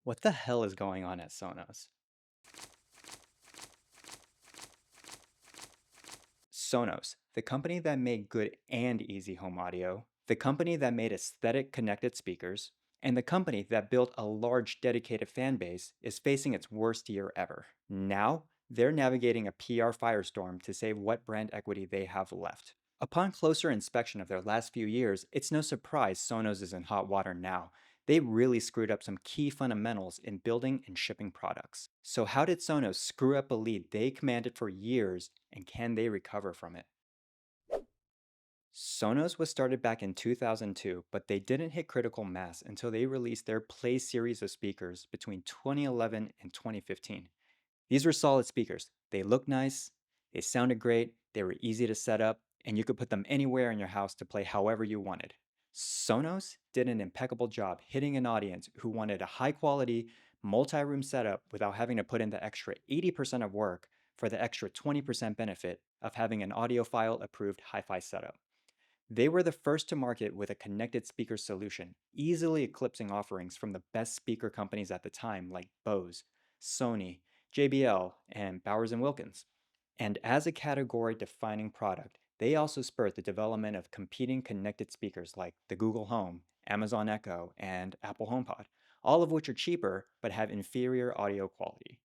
What the hell is going on at Sonos? Sonos, the company that made good and easy home audio, the company that made aesthetic connected speakers, and the company that built a large dedicated fan base, is facing its worst year ever. Now, they're navigating a PR firestorm to save what brand equity they have left. Upon closer inspection of their last few years, it's no surprise Sonos is in hot water now. They really screwed up some key fundamentals in building and shipping products. So, how did Sonos screw up a lead they commanded for years, and can they recover from it? Sonos was started back in 2002, but they didn't hit critical mass until they released their Play series of speakers between 2011 and 2015. These were solid speakers. They looked nice, they sounded great, they were easy to set up, and you could put them anywhere in your house to play however you wanted. Sonos did an impeccable job hitting an audience who wanted a high quality, multi room setup without having to put in the extra 80% of work for the extra 20% benefit of having an audiophile approved hi fi setup. They were the first to market with a connected speaker solution, easily eclipsing offerings from the best speaker companies at the time like Bose, Sony, JBL, and Bowers & Wilkins. And as a category defining product, they also spurred the development of competing connected speakers like the Google Home, Amazon Echo, and Apple HomePod, all of which are cheaper but have inferior audio quality.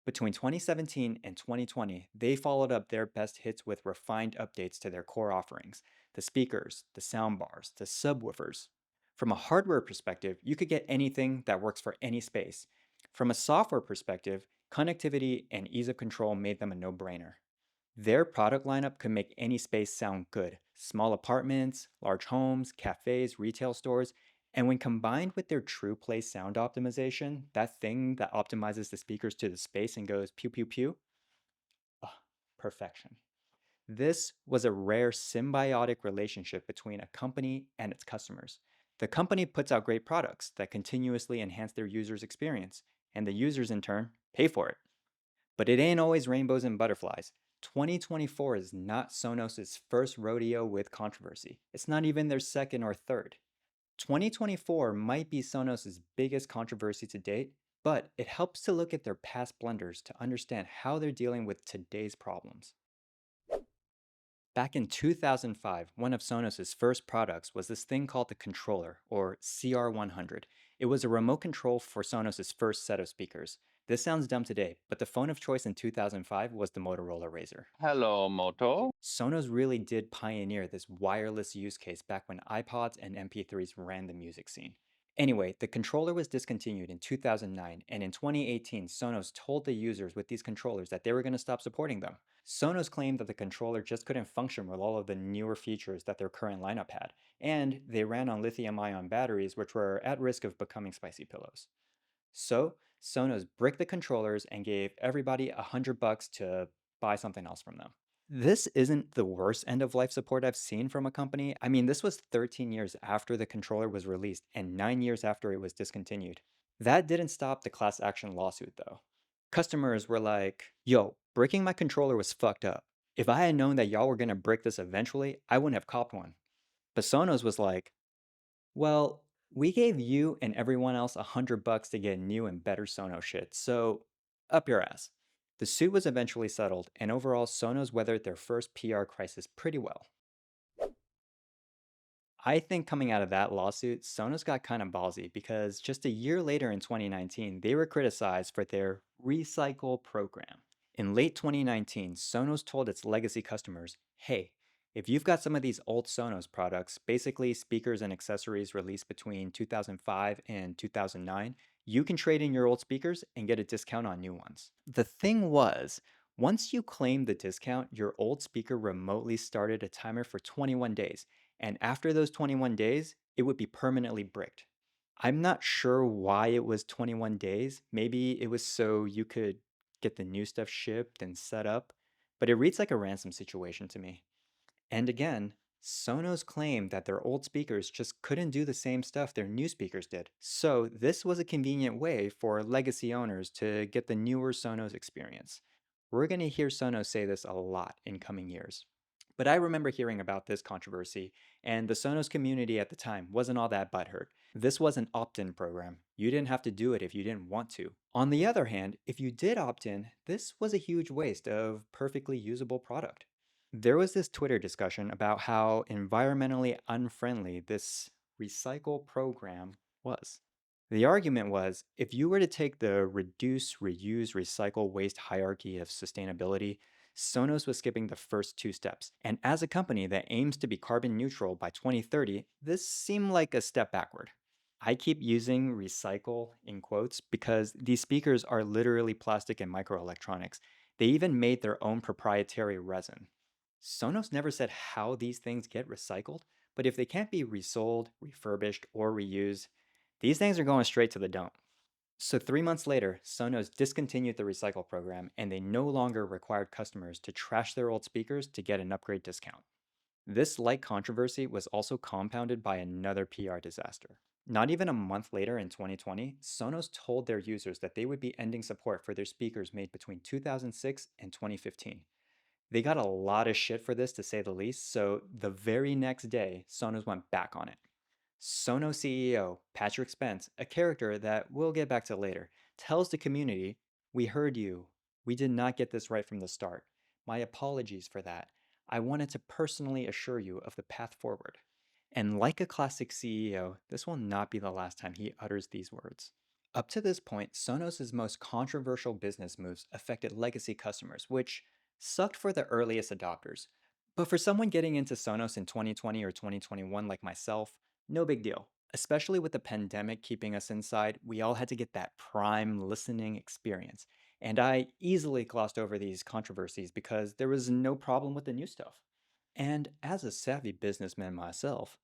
Between 2017 and 2020, they followed up their best hits with refined updates to their core offerings: the speakers, the soundbars, the subwoofers. From a hardware perspective, you could get anything that works for any space. From a software perspective, connectivity and ease of control made them a no brainer. Their product lineup could make any space sound good: small apartments, large homes, cafes, retail stores. And when combined with their True Play sound optimization, that thing that optimizes the speakers to the space and goes pew pew pew, ah, perfection. This was a rare symbiotic relationship between a company and its customers. The company puts out great products that continuously enhance their users' experience, and the users in turn pay for it. But it ain't always rainbows and butterflies. 2024 is not Sonos' first rodeo with controversy. It's not even their second or third. 2024 might be Sonos' biggest controversy to date, but it helps to look at their past blunders to understand how they're dealing with today's problems. Back in 2005, one of Sonos' first products was this thing called the controller, or CR100. It was a remote control for Sonos' first set of speakers. This sounds dumb today, but the phone of choice in 2005 was the Motorola Razr. Hello, Moto. Sonos really did pioneer this wireless use case back when iPods and MP3s ran the music scene. Anyway, the controller was discontinued in 2009, and in 2018, Sonos told the users with these controllers that they were going to stop supporting them. Sonos claimed that the controller just couldn't function with all of the newer features that their current lineup had, and they ran on lithium ion batteries, which were at risk of becoming spicy pillows. So, Sonos bricked the controllers and gave everybody $100 to buy something else from them. This isn't the worst end of life support I've seen from a company. I mean, this was 13 years after the controller was released and 9 years after it was discontinued. That didn't stop the class action lawsuit though. Customers were like, yo, breaking my controller was fucked up. If I had known that y'all were gonna break this eventually, I wouldn't have copped one. But Sonos was like, well, we gave you and everyone else $100 to get new and better Sonos shit, so up your ass. The suit was eventually settled, and overall, Sonos weathered their first PR crisis pretty well. I think coming out of that lawsuit, Sonos got kind of ballsy because just a year later in 2019, they were criticized for their recycle program. In late 2019, Sonos told its legacy customers, hey, if you've got some of these old Sonos products, basically speakers and accessories released between 2005 and 2009, you can trade in your old speakers and get a discount on new ones. The thing was, once you claimed the discount, your old speaker remotely started a timer for 21 days, and after those 21 days, it would be permanently bricked. I'm not sure why it was 21 days. Maybe it was so you could get the new stuff shipped and set up, but it reads like a ransom situation to me. And again, Sonos claimed that their old speakers just couldn't do the same stuff their new speakers did. So, this was a convenient way for legacy owners to get the newer Sonos experience. We're going to hear Sonos say this a lot in coming years. But I remember hearing about this controversy, and the Sonos community at the time wasn't all that butthurt. This was an opt in program. You didn't have to do it if you didn't want to. On the other hand, if you did opt in, this was a huge waste of perfectly usable product. There was this Twitter discussion about how environmentally unfriendly this recycle program was. The argument was if you were to take the reduce, reuse, recycle, waste hierarchy of sustainability, Sonos was skipping the first two steps. And as a company that aims to be carbon neutral by 2030, this seemed like a step backward. I keep using recycle in quotes because these speakers are literally plastic and microelectronics. They even made their own proprietary resin. Sonos never said how these things get recycled, but if they can't be resold, refurbished, or reused, these things are going straight to the dump. So 3 months later, Sonos discontinued the recycle program and they no longer required customers to trash their old speakers to get an upgrade discount. This light controversy was also compounded by another PR disaster. Not even a month later in 2020, Sonos told their users that they would be ending support for their speakers made between 2006 and 2015. They got a lot of shit for this, to say the least, so the very next day, Sonos went back on it. Sonos CEO Patrick Spence, a character that we'll get back to later, tells the community, "We heard you. We did not get this right from the start. My apologies for that. I wanted to personally assure you of the path forward." And like a classic CEO, this will not be the last time he utters these words. Up to this point, Sonos' most controversial business moves affected legacy customers, which sucked for the earliest adopters. But for someone getting into Sonos in 2020 or 2021 like myself, no big deal. Especially with the pandemic keeping us inside, we all had to get that prime listening experience. And I easily glossed over these controversies because there was no problem with the new stuff. And as a savvy businessman myself,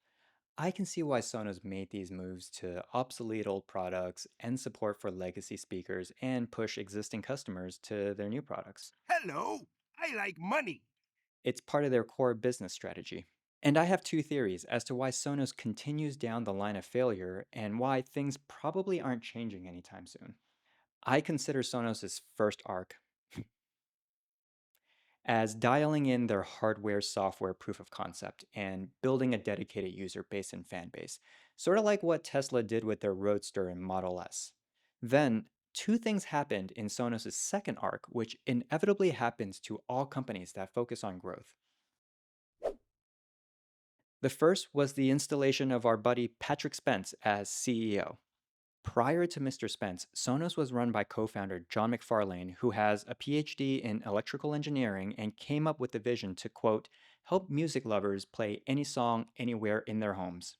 I can see why Sonos made these moves to obsolete old products, end support for legacy speakers, and push existing customers to their new products. Hello, I like money. It's part of their core business strategy. And I have two theories as to why Sonos continues down the line of failure and why things probably aren't changing anytime soon. I consider Sonos' first arc as dialing in their hardware software proof of concept and building a dedicated user base and fan base, sort of like what Tesla did with their Roadster and Model S. Then, two things happened in Sonos' second arc, which inevitably happens to all companies that focus on growth. The first was the installation of our buddy Patrick Spence as CEO. Prior to Mr. Spence, Sonos was run by co founder John McFarlane, who has a PhD in electrical engineering and came up with the vision to, quote, help music lovers play any song anywhere in their homes.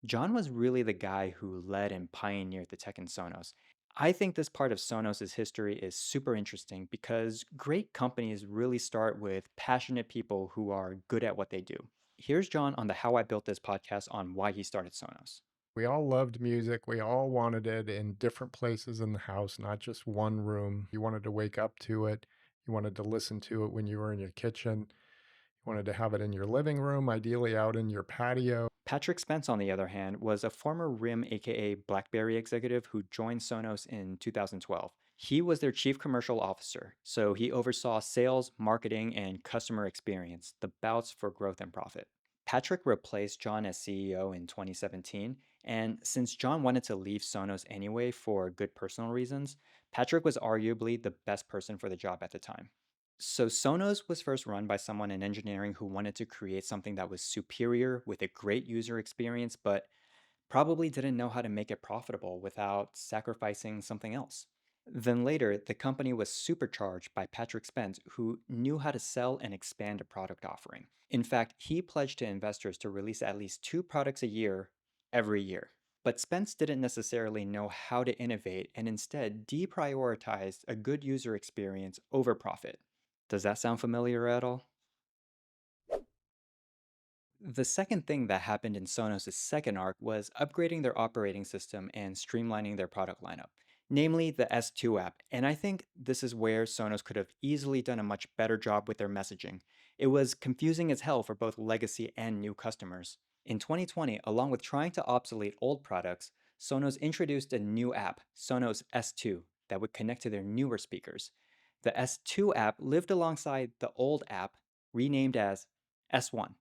John was really the guy who led and pioneered the tech in Sonos. I think this part of Sonos' history is super interesting because great companies really start with passionate people who are good at what they do. Here's John on the How I Built This podcast on why he started Sonos. We all loved music. We all wanted it in different places in the house, not just one room. You wanted to wake up to it. You wanted to listen to it when you were in your kitchen. You wanted to have it in your living room, ideally out in your patio. Patrick Spence, on the other hand, was a former RIM aka BlackBerry executive who joined Sonos in 2012. He was their chief commercial officer, so he oversaw sales, marketing, and customer experience, the bouts for growth and profit. Patrick replaced John as CEO in 2017, and since John wanted to leave Sonos anyway for good personal reasons, Patrick was arguably the best person for the job at the time. So Sonos was first run by someone in engineering who wanted to create something that was superior with a great user experience, but probably didn't know how to make it profitable without sacrificing something else. Then later, the company was supercharged by Patrick Spence, who knew how to sell and expand a product offering. In fact, he pledged to investors to release at least two products a year every year. But Spence didn't necessarily know how to innovate and instead deprioritized a good user experience over profit. Does that sound familiar at all? The second thing that happened in Sonos' second arc was upgrading their operating system and streamlining their product lineup, namely the S2 app, and I think this is where Sonos could have easily done a much better job with their messaging. It was confusing as hell for both legacy and new customers. In 2020, along with trying to obsolete old products, Sonos introduced a new app, Sonos S2, that would connect to their newer speakers. The S2 app lived alongside the old app, renamed as S1.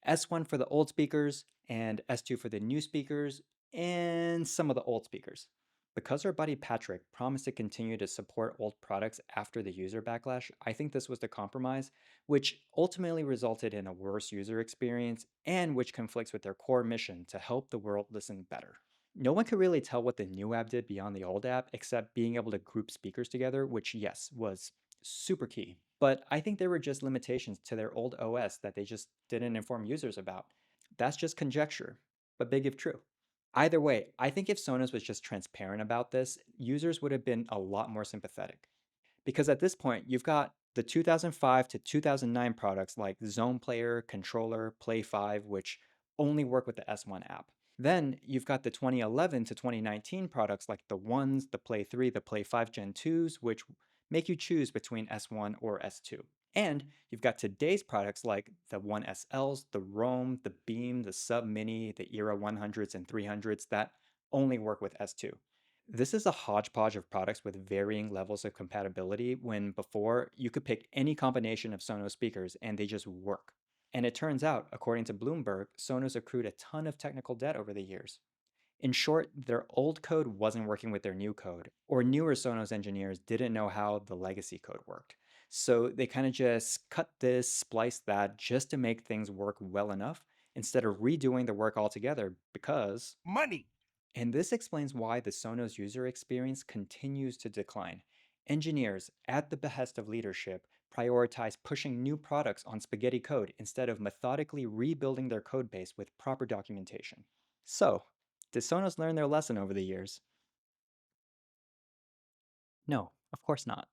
S1 for the old speakers, and S2 for the new speakers, and some of the old speakers. Because our buddy Patrick promised to continue to support old products after the user backlash, I think this was the compromise, which ultimately resulted in a worse user experience and which conflicts with their core mission to help the world listen better. No one could really tell what the new app did beyond the old app, except being able to group speakers together, which, yes, was super key. But I think there were just limitations to their old OS that they just didn't inform users about. That's just conjecture, but big if true. Either way, I think if Sonos was just transparent about this, users would have been a lot more sympathetic. Because at this point, you've got the 2005 to 2009 products like Zone Player, Controller, Play 5, which only work with the S1 app. Then you've got the 2011 to 2019 products like the Ones, the Play 3, the Play 5 Gen 2s, which make you choose between S1 or S2. And you've got today's products like the One SLs, the Roam, the Beam, the Sub Mini, the Era 100s and 300s that only work with S2. This is a hodgepodge of products with varying levels of compatibility when before you could pick any combination of Sonos speakers and they just work. And it turns out, according to Bloomberg, Sonos accrued a ton of technical debt over the years. In short, their old code wasn't working with their new code, or newer Sonos engineers didn't know how the legacy code worked. So they kind of just cut this, spliced that just to make things work well enough instead of redoing the work altogether because Money. and this explains why the Sonos user experience continues to decline. Engineers, at the behest of leadership, prioritize pushing new products on spaghetti code instead of methodically rebuilding their codebase with proper documentation. So, did Sonos learn their lesson over the years? No, of course not.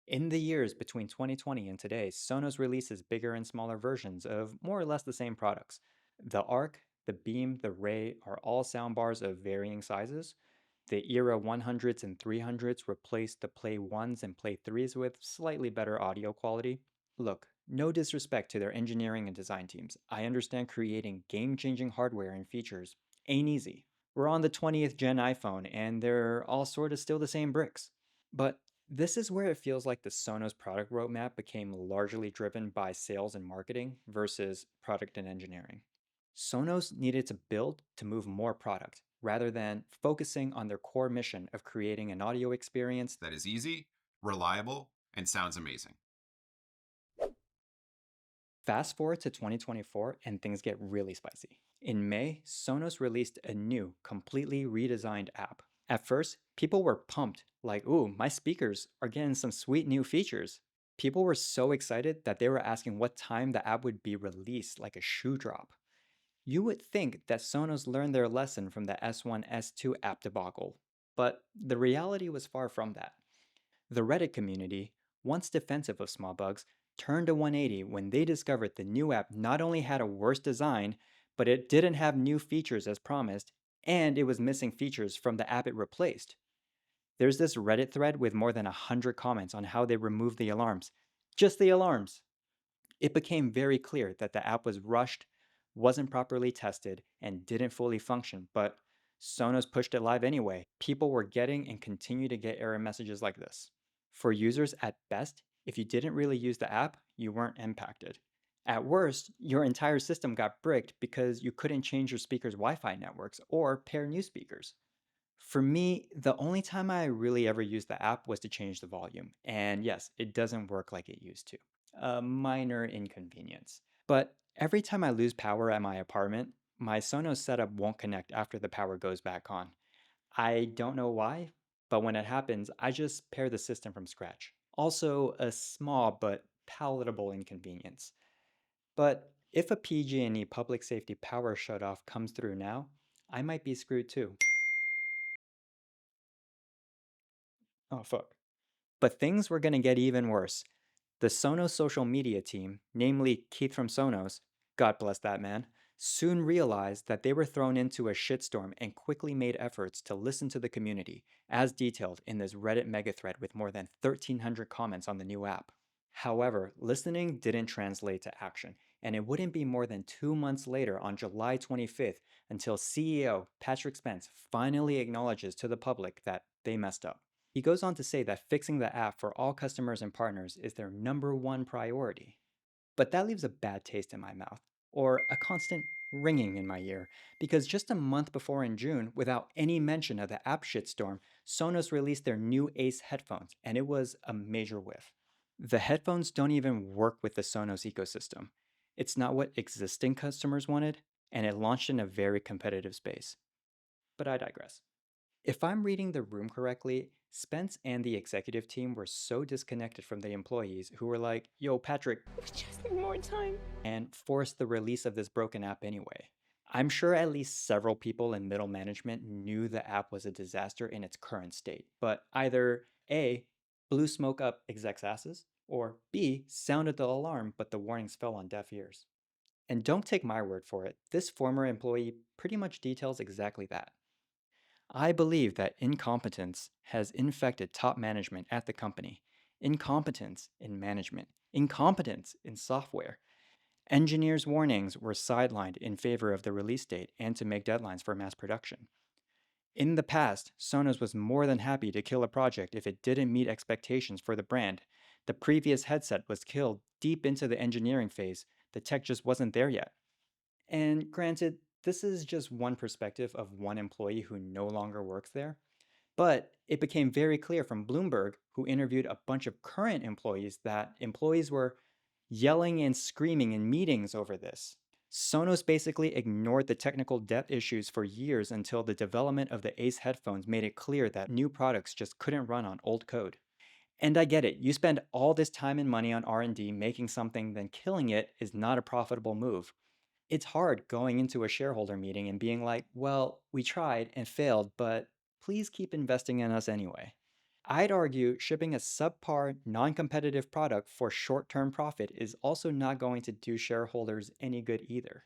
In the years between 2020 and today, Sonos releases bigger and smaller versions of more or less the same products. The Arc, the Beam, the Ray are all soundbars of varying sizes. The Era 100s and 300s replaced the Play 1s and Play 3s with slightly better audio quality. Look, no disrespect to their engineering and design teams. I understand creating game changing hardware and features ain't easy. We're on the 20th gen iPhone and they're all sort of still the same bricks. But this is where it feels like the Sonos product roadmap became largely driven by sales and marketing versus product and engineering. Sonos needed to build to move more product rather than focusing on their core mission of creating an audio experience. That is easy, reliable, and sounds amazing. Fast forward to 2024 and things get really spicy. In May, Sonos released a new, completely redesigned app. At first, people were pumped, like, ooh, my speakers are getting some sweet new features. People were so excited that they were asking what time the app would be released, like a shoe drop. You would think that Sonos learned their lesson from the S1 S2 app debacle, but the reality was far from that. The Reddit community, once defensive of small bugs, turned a 180 when they discovered the new app not only had a worse design, but it didn't have new features as promised, and it was missing features from the app it replaced. There's this Reddit thread with more than 100 comments on how they removed the alarms. Just the alarms! It became very clear that the app was rushed, wasn't properly tested, and didn't fully function, but Sonos pushed it live anyway. People were getting and continue to get error messages like this. For users, at best, if you didn't really use the app, you weren't impacted. At worst, your entire system got bricked because you couldn't change your speaker's Wi Fi networks or pair new speakers. For me, the only time I really ever used the app was to change the volume. And yes, it doesn't work like it used to. A minor inconvenience. But every time I lose power at my apartment, my Sonos setup won't connect after the power goes back on. I don't know why, but when it happens, I just pair the system from scratch. Also, a small but palatable inconvenience. But if a PG&E public safety power shutoff comes through now, I might be screwed too. Oh fuck. But things were going to get even worse. The Sonos social media team, namely Keith from Sonos, God bless that man, soon realized that they were thrown into a shitstorm and quickly made efforts to listen to the community, as detailed in this Reddit megathread with more than 1,300 comments on the new app. However, listening didn't translate to action, and it wouldn't be more than 2 months later on July 25th until CEO Patrick Spence finally acknowledges to the public that they messed up. He goes on to say that fixing the app for all customers and partners is their number one priority. But that leaves a bad taste in my mouth, or a constant ringing in my ear, because just a month before in June, without any mention of the app shitstorm, Sonos released their new Ace headphones, and it was a major whiff. The headphones don't even work with the Sonos ecosystem. It's not what existing customers wanted, and it launched in a very competitive space. But I digress. If I'm reading the room correctly, Spence and the executive team were so disconnected from the employees who were like, yo, Patrick, We just need more time. and forced the release of this broken app anyway. I'm sure at least several people in middle management knew the app was a disaster in its current state, but either A, blew smoke up execs' asses, or B, sounded the alarm but the warnings fell on deaf ears. And don't take my word for it, this former employee pretty much details exactly that. I believe that incompetence has infected top management at the company. Incompetence in management, incompetence in software. Engineers' warnings were sidelined in favor of the release date and to make deadlines for mass production. In the past, Sonos was more than happy to kill a project if it didn't meet expectations for the brand. The previous headset was killed deep into the engineering phase, the tech just wasn't there yet. And granted, this is just one perspective of one employee who no longer works there. But it became very clear from Bloomberg, who interviewed a bunch of current employees, that employees were yelling and screaming in meetings over this. Sonos basically ignored the technical debt issues for years until the development of the Ace headphones made it clear that new products just couldn't run on old code. And I get it, you spend all this time and money on R&D making something, then killing it is not a profitable move. It's hard going into a shareholder meeting and being like, well, we tried and failed, but please keep investing in us anyway. I'd argue shipping a subpar, non competitive product for short term profit is also not going to do shareholders any good either.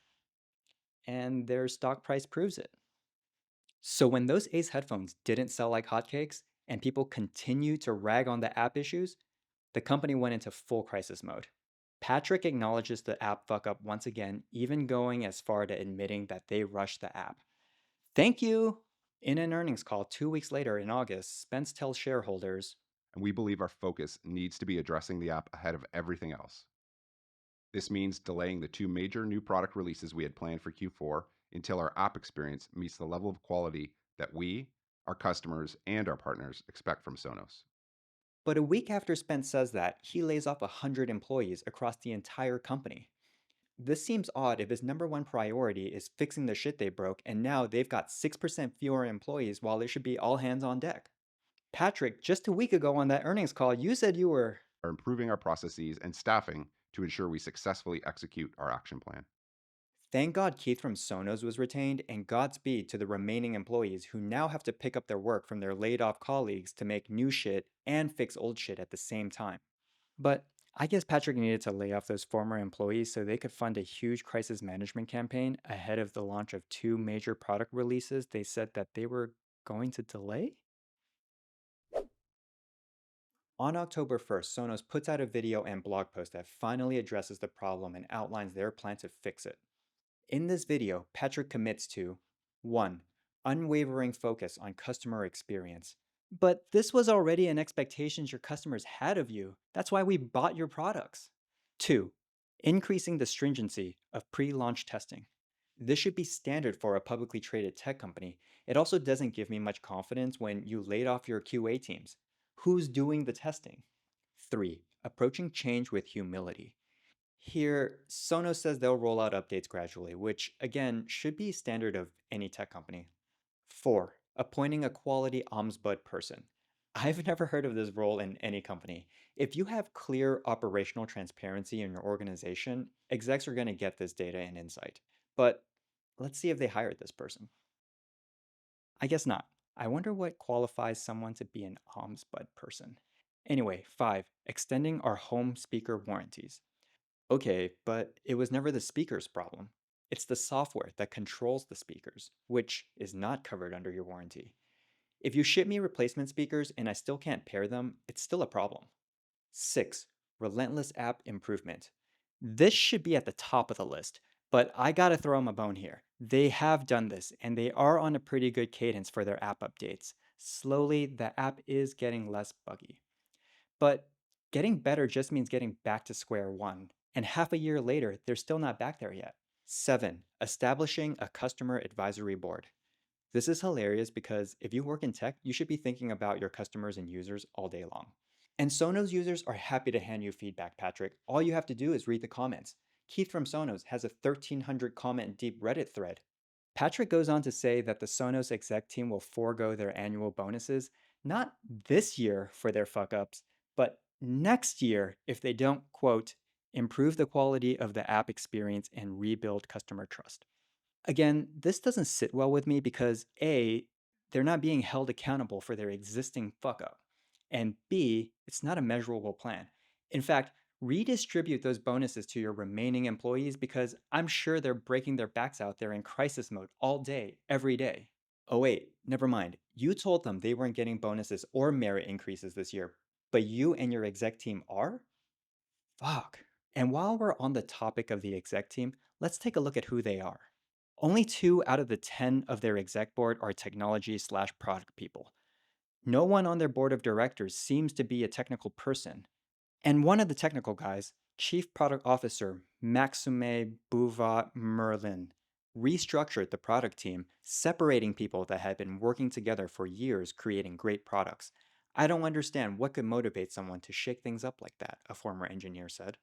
And their stock price proves it. So when those Ace headphones didn't sell like hotcakes and people continued to rag on the app issues, the company went into full crisis mode. Patrick acknowledges the app fuck up once again, even going as far to admitting that they rushed the app. Thank you! In an earnings call 2 weeks later in August, Spence tells shareholders, and we believe our focus needs to be addressing the app ahead of everything else. This means delaying the two major new product releases we had planned for Q4 until our app experience meets the level of quality that we, our customers, and our partners expect from Sonos. but a week after Spence says that, he lays off 100 employees across the entire company. This seems odd if his number one priority is fixing the shit they broke, and now they've got 6% fewer employees while it should be all hands on deck. Patrick, just a week ago on that earnings call, you said you were. Are improving our processes and staffing to ensure we successfully execute our action plan. Thank God Keith from Sonos was retained, and Godspeed to the remaining employees who now have to pick up their work from their laid off colleagues to make new shit and fix old shit at the same time. But I guess Patrick needed to lay off those former employees so they could fund a huge crisis management campaign ahead of the launch of two major product releases they said that they were going to delay? On October 1st, Sonos puts out a video and blog post that finally addresses the problem and outlines their plan to fix it. In this video, Patrick commits to 1. Unwavering focus on customer experience. But this was already an expectation your customers had of you. That's why we bought your products. 2. Increasing the stringency of pre-launch testing. This should be standard for a publicly traded tech company. It also doesn't give me much confidence when you laid off your QA teams. Who's doing the testing? 3. Approaching change with humility. Here, Sonos says they'll roll out updates gradually, which again should be standard of any tech company. 4. Appointing a quality ombudsman person. I've never heard of this role in any company. If you have clear operational transparency in your organization, execs are going to get this data and insight. But let's see if they hired this person. I guess not. I wonder what qualifies someone to be an ombudsman person. Anyway, 5. Extending our home speaker warranties. Okay, but it was never the speaker's problem. It's the software that controls the speakers, which is not covered under your warranty. If you ship me replacement speakers and I still can't pair them, it's still a problem. 6. Relentless app improvement. This should be at the top of the list, but I gotta throw them a bone here. They have done this, and they are on a pretty good cadence for their app updates. Slowly, the app is getting less buggy. But getting better just means getting back to square one. And half a year later, they're still not back there yet. 7. Establishing a customer advisory board. This is hilarious because if you work in tech, you should be thinking about your customers and users all day long. And Sonos users are happy to hand you feedback, Patrick. All you have to do is read the comments. Keith from Sonos has a 1,300 comment deep Reddit thread. Patrick goes on to say that the Sonos exec team will forego their annual bonuses, not this year for their fuck ups, but next year if they don't, quote, improve the quality of the app experience and rebuild customer trust. Again, this doesn't sit well with me because A, they're not being held accountable for their existing fuck up, and B, it's not a measurable plan. In fact, redistribute those bonuses to your remaining employees because I'm sure they're breaking their backs out there in crisis mode all day, every day. Oh, wait, never mind. You told them they weren't getting bonuses or merit increases this year, but you and your exec team are? Fuck. And while we're on the topic of the exec team, let's take a look at who they are. Only 2 out of the 10 of their exec board are technology/product people. No one on their board of directors seems to be a technical person. And one of the technical guys, Chief Product Officer Maxime Bouvat Merlin, restructured the product team, separating people that had been working together for years creating great products. I don't understand what could motivate someone to shake things up like that, a former engineer said.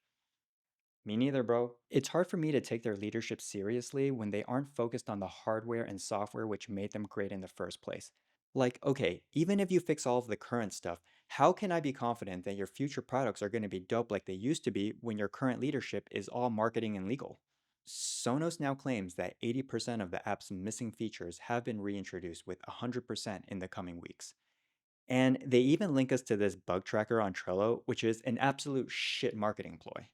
Me neither, bro. It's hard for me to take their leadership seriously when they aren't focused on the hardware and software which made them great in the first place. Like, okay, even if you fix all of the current stuff, how can I be confident that your future products are going to be dope like they used to be when your current leadership is all marketing and legal? Sonos now claims that 80% of the app's missing features have been reintroduced with 100% in the coming weeks. And they even link us to this bug tracker on Trello, which is an absolute shit marketing ploy.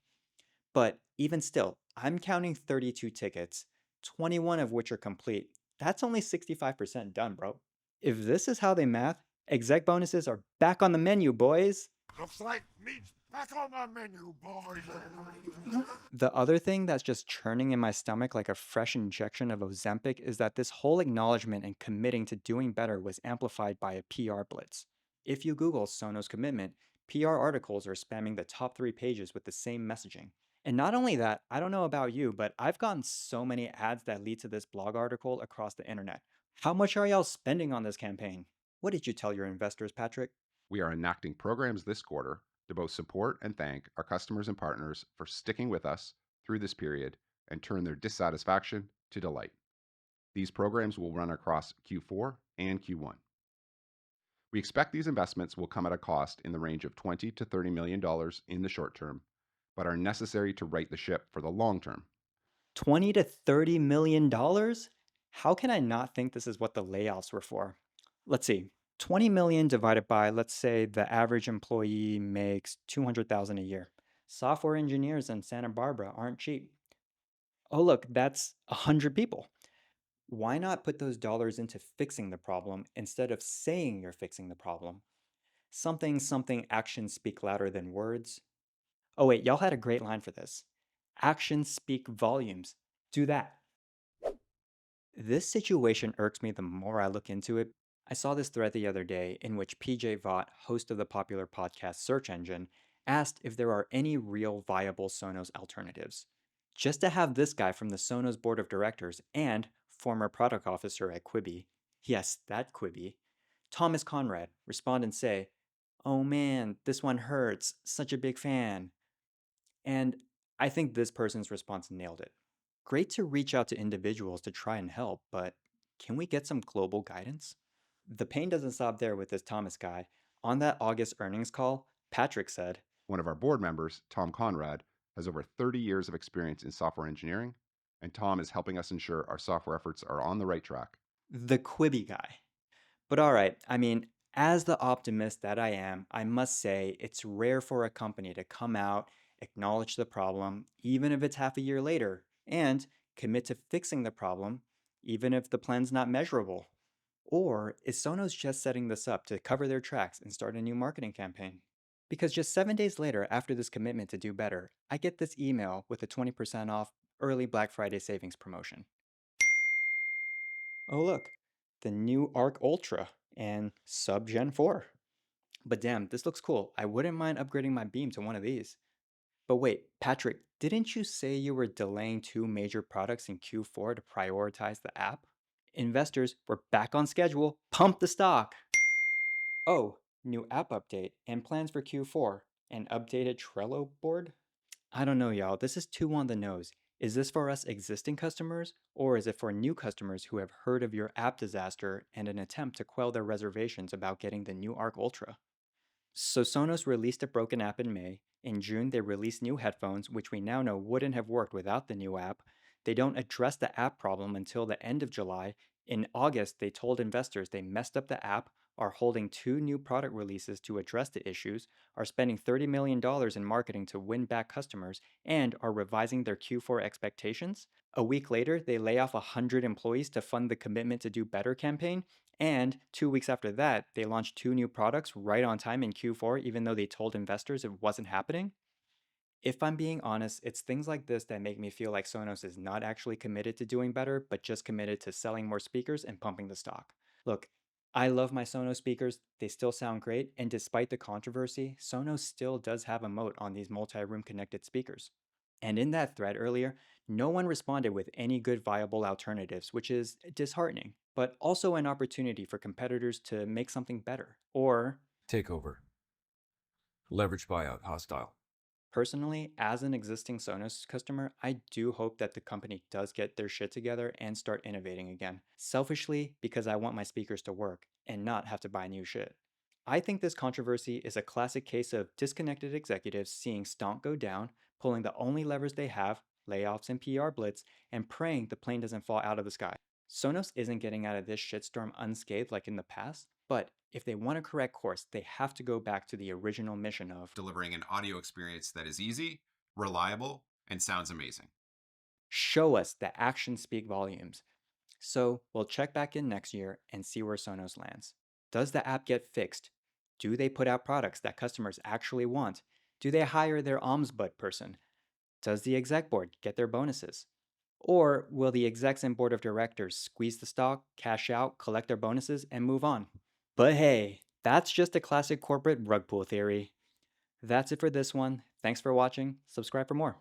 But even still, I'm counting 32 tickets, 21 of which are complete. That's only 65% done, bro. If this is how they math, exec bonuses are back on the menu, boys. Looks like meat's back on the menu, boys. The other thing that's just churning in my stomach like a fresh injection of Ozempic is that this whole acknowledgement and committing to doing better was amplified by a PR blitz. If you Google Sonos commitment, PR articles are spamming the top 3 pages with the same messaging. And not only that, I don't know about you, but I've gotten so many ads that lead to this blog article across the internet. How much are y'all spending on this campaign? What did you tell your investors, Patrick? We are enacting programs this quarter to both support and thank our customers and partners for sticking with us through this period and turn their dissatisfaction to delight. These programs will run across Q4 and Q1. We expect these investments will come at a cost in the range of $20 to $30 million in the short term, but are necessary to right the ship for the long term. 20 to 30 million dollars? How can I not think this is what the layoffs were for? Let's see. 20 million divided by, let's say the average employee makes 200,000 a year. Software engineers in Santa Barbara aren't cheap. Oh, look, that's 100 people. Why not put those dollars into fixing the problem instead of saying you're fixing the problem? Something actions speak louder than words. Oh, wait, y'all had a great line for this. Actions speak volumes. Do that. This situation irks me the more I look into it. I saw this thread the other day in which PJ Vaught, host of the popular podcast Search Engine, asked if there are any real viable Sonos alternatives. Just to have this guy from the Sonos board of directors and former product officer at Quibi, yes, that Quibi, Thomas Conrad, respond and say, "Oh man, this one hurts, such a big fan." And I think this person's response nailed it. Great to reach out to individuals to try and help, but can we get some global guidance? The pain doesn't stop there with this Thomas guy. On that August earnings call, Patrick said, One of our board members, Tom Conrad, has over 30 years of experience in software engineering, and Tom is helping us ensure our software efforts are on the right track. the Quibi guy. But alright, I mean, as the optimist that I am, I must say it's rare for a company to come out, acknowledge the problem, even if it's half a year later, and commit to fixing the problem, even if the plan's not measurable. Or is Sonos just setting this up to cover their tracks and start a new marketing campaign? Because just 7 days later, after this commitment to do better, I get this email with a 20% off early Black Friday savings promotion. Oh, look, the new Arc Ultra and sub Gen 4. But damn, this looks cool. I wouldn't mind upgrading my Beam to one of these. But wait, Patrick, didn't you say you were delaying two major products in Q4 to prioritize the app? Investors were back on schedule. Pump the stock. Oh, new app update and plans for Q4. An updated Trello board? I don't know, y'all. This is too on the nose. Is this for us existing customers, or is it for new customers who have heard of your app disaster and an attempt to quell their reservations about getting the new Arc Ultra? So Sonos released a broken app in May. In June, they released new headphones, which we now know wouldn't have worked without the new app. They don't address the app problem until the end of July. In August, they told investors they messed up the app, are holding two new product releases to address the issues, are spending $30 million in marketing to win back customers, and are revising their Q4 expectations. A week later, they lay off 100 employees to fund the Commitment to Do Better campaign, and 2 weeks after that, they launched two new products right on time in Q4, even though they told investors it wasn't happening. If I'm being honest, it's things like this that make me feel like Sonos is not actually committed to doing better, but just committed to selling more speakers and pumping the stock. Look, I love my Sonos speakers, they still sound great, and despite the controversy, Sonos still does have a moat on these multi room connected speakers. And in that thread earlier, no one responded with any good viable alternatives, which is disheartening, but also an opportunity for competitors to make something better. Or, Takeover. Leverage buyout. Hostile. personally, as an existing Sonos customer, I do hope that the company does get their shit together and start innovating again. Selfishly, because I want my speakers to work and not have to buy new shit. I think this controversy is a classic case of disconnected executives seeing Stonk go down, pulling the only levers they have, layoffs and PR blitz, and praying the plane doesn't fall out of the sky. Sonos isn't getting out of this shitstorm unscathed like in the past, but if they want to correct course, they have to go back to the original mission of Delivering an audio experience that is easy, reliable, and sounds amazing. show us that actions speak volumes. So we'll check back in next year and see where Sonos lands. Does the app get fixed? Do they put out products that customers actually want? Do they hire their ombudsman person? Does the exec board get their bonuses? Or will the execs and board of directors squeeze the stock, cash out, collect their bonuses, and move on? But hey, that's just a classic corporate rug pull theory. That's it for this one. Thanks for watching. Subscribe for more.